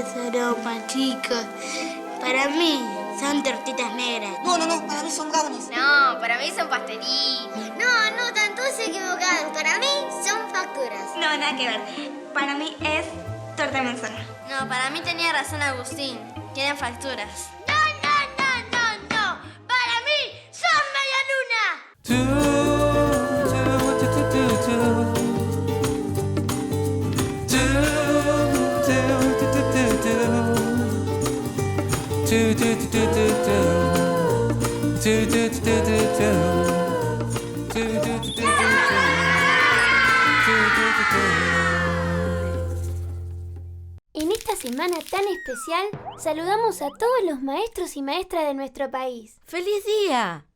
Qué zaroma, chicos. Para mí son tortitas negras. No, para mí son brownies. No, para mí son pastelín. No, tanto se equivocaron. Para mí son facturas. No, nada que ver. Para mí es torta de manzana. No, para mí tenía razón Agustín. Quieren facturas. No. Para mí son media luna. En esta semana tan especial, saludamos a todos los maestros y maestras de nuestro país. ¡Feliz día!